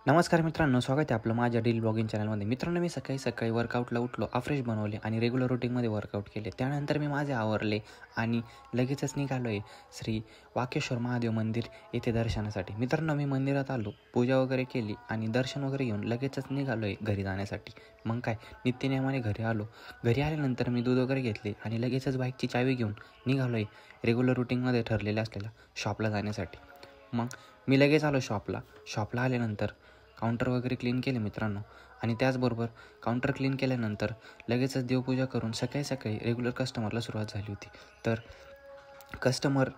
नमस्कार मित्रांनो, स्वागत आहे आपलं माझ्या डेली ब्लॉगिंग चॅनलमध्ये. मित्रांनो, मी सकाळी वर्कआउटला उठलो, फ्रेश बनवले आणि रेग्युलर रुटीनमध्ये वर्कआउट केले. त्यानंतर मी माझे आवरले आणि लगेचच निघालो आहे श्री वाकेश्वर महादेव मंदिर येथे दर्शनासाठी. मित्रांनो, मी मंदिरात आलो, पूजा वगैरे केली आणि दर्शन वगैरे घेऊन लगेचच निघालो आहे घरी जाण्यासाठी. मग काय, नित्यनेमाने घरी आलो. घरी आल्यानंतर मी दूध वगैरे घेतले आणि लगेचच बाईकची चावी घेऊन निघालो आहे रेग्युलर रुटीनमध्ये ठरलेल्या असलेल्या शॉपला जाण्यासाठी. मग मी लगेच आलो शॉपला आल्यानंतर काउंटर वगैरे क्लीन केले मित्रांनो, आणि त्याचबरोबर काउंटर क्लीन केल्यानंतर लगेचच देवपूजा करून सकाळी रेग्युलर कस्टमरला सुरुवात झाली होती. तर कस्टमर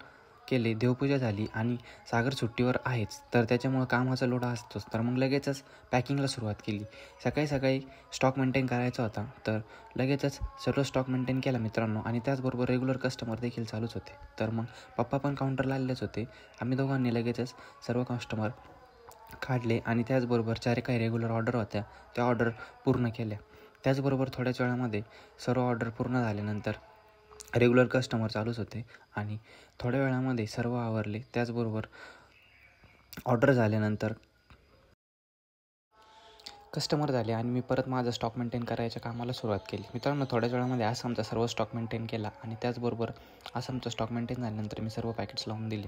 केले, देवपूजा झाली आणि सागर सुट्टीवर आहेच, तर त्याच्यामुळं कामाचा लोड असतोच. तर मग लगेचच पॅकिंगला सुरुवात केली. सकाळी स्टॉक मेंटेन करायचा होता, तर लगेचच सर्व स्टॉक मेंटेन केला मित्रांनो, आणि त्याचबरोबर रेग्युलर कस्टमर देखील चालूच होते. तर मग पप्पा पण काउंटरला आलेलेच होते. आम्ही दोघांनी लगेचच सर्व कस्टमर काढले आणि त्याचबरोबर काही रेग्युलर ऑर्डर होत्या त्या ऑर्डर पूर्ण केल्या. त्याचबरोबर थोड्याच वेळामध्ये सर्व ऑर्डर पूर्ण झाल्यानंतर रेग्युलर कस्टमर चालूच होते आणि थोड्या वेळामध्ये सर्व आवरले. त्याचबरोबर ऑर्डर झाल्यानंतर कस्टमर झाले आणि मी परत माझं स्टॉक मेंटेन करायच्या कामाला सुरुवात केली. मित्रांनो, थोड्याच वेळामध्ये आसामचा सर्व स्टॉक मेंटेन केला आणि त्याचबरोबर आसामचा स्टॉक मेंटेन झाल्यानंतर मी सर्व पॅकेट्स लावून दिले.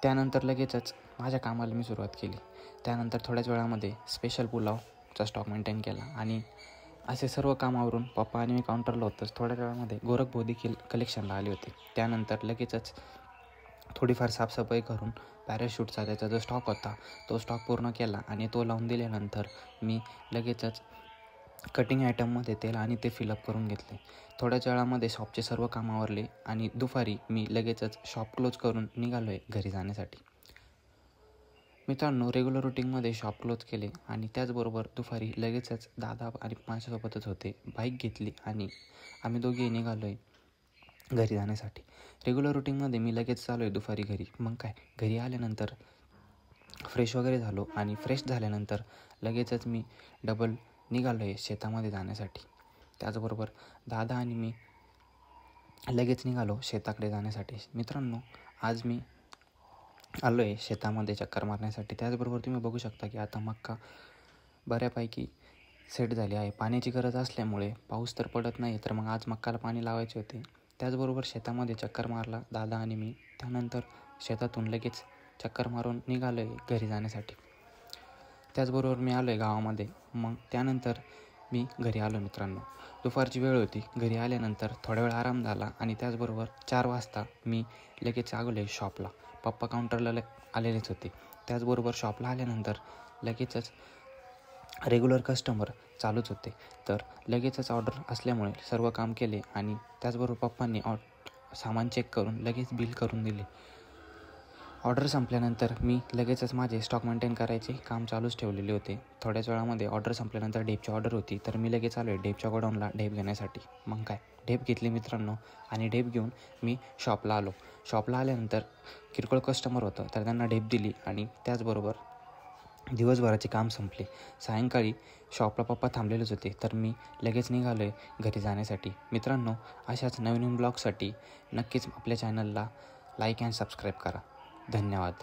त्यानंतर लगेचच माझ्या कामाला मी सुरुवात केली. त्यानंतर थोड्याच वेळामध्ये स्पेशल पुलावचा स्टॉक मेंटेन केला आणि असे सर्व कामावरून पप्पा आणि मी काउंटरला होतोच. थोड्याच वेळामध्ये गोरखभाऊ देखील कलेक्शनला आले होते. त्यानंतर लगेचच थोडीफार साफसफाई करून पॅराशूटचा त्याचा जो स्टॉक होता तो स्टॉक पूर्ण केला आणि तो लावून दिल्यानंतर मी लगेचच कटिंग आयटममध्ये तेल आणि ते फिलअप करून घेतले. थोड्याच वेळामध्ये शॉपचे सर्व काम आवरले आणि दुपारी मी लगेचच शॉप क्लोज करून निघालो आहे घरी जाण्यासाठी. मित्रांनो, रेग्युलर रुटीनमध्ये शॉप क्लोज केले आणि त्याचबरोबर दुपारी लगेचच दादा आणि माझ्यासोबतच होते. बाईक घेतली आणि आम्ही दोघेही निघालो आहे घरी जाण्यासाठी. रेग्युलर रुटीनमध्ये मी लगेच चालू आहे दुपारी घरी. मग काय, घरी आल्यानंतर फ्रेश वगैरे झालो आणि फ्रेश झाल्यानंतर लगेचच मी डबल निघालो आहे शेतामध्ये जाण्यासाठी. त्याचबरोबर दादा आणि मी लगेच निघालो शेताकडे जाण्यासाठी. मित्रांनो, आज मी आलो आहे शेतामध्ये चक्कर मारण्यासाठी. त्याचबरोबर तुम्ही बघू शकता की आता मक्का बऱ्यापैकी सेट झाली आहे. पाण्याची गरज असल्यामुळे पाऊस तर पडत नाही, तर मग आज मक्काला पाणी लावायचे होते. त्याचबरोबर शेतामध्ये चक्कर मारला दादा आणि मी. त्यानंतर शेतातून लगेच चक्कर मारून निघालो आहे घरी जाण्यासाठी. त्याचबरोबर मी आलो आहे गावामध्ये. मग त्यानंतर मी घरी आलो मित्रांनो. दुपारची वेळ होती. घरी आल्यानंतर थोडा वेळ आराम झाला आणि त्याचबरोबर 4 वाजता मी लगेच आलो शॉपला. पप्पा काउंटरला आलेलेच होते. त्याचबरोबर शॉपला आल्यानंतर लगेचच रेग्युलर कस्टमर चालूच होते. तर लगेचच ऑर्डर असल्यामुळे सर्व काम केले आणि त्याचबरोबर पप्पांनी सामान चेक करून लगेच बिल करून दिले. ऑर्डर संपल्यानंतर मी लगेचच माझे स्टॉक मेंटेन करायचे काम चालूच ठेवलेले होते. थोड्याच वेळामध्ये ऑर्डर संपल्यानंतर ढेपची ऑर्डर होती, तर मी लगेच आलो आहे ढेपच्या गोडाऊनला ढेप घेण्यासाठी. मग काय, ढेप घेतली मित्रांनो आणि ढेप घेऊन मी शॉपला आलो. शॉपला आल्यानंतर किरकोळ कस्टमर होतं, तर त्यांना ढेप दिली आणि त्याचबरोबर दिवसभराचे काम संपले. सायंकाळी शॉपला पप्पा थांबलेलेच होते, तर मी लगेच निघालो आहे घरी जाण्यासाठी. मित्रांनो, अशाच नवीन ब्लॉगसाठी नक्कीच आपल्या चॅनलला लाईक अँड सबस्क्राईब करा. धन्यवाद.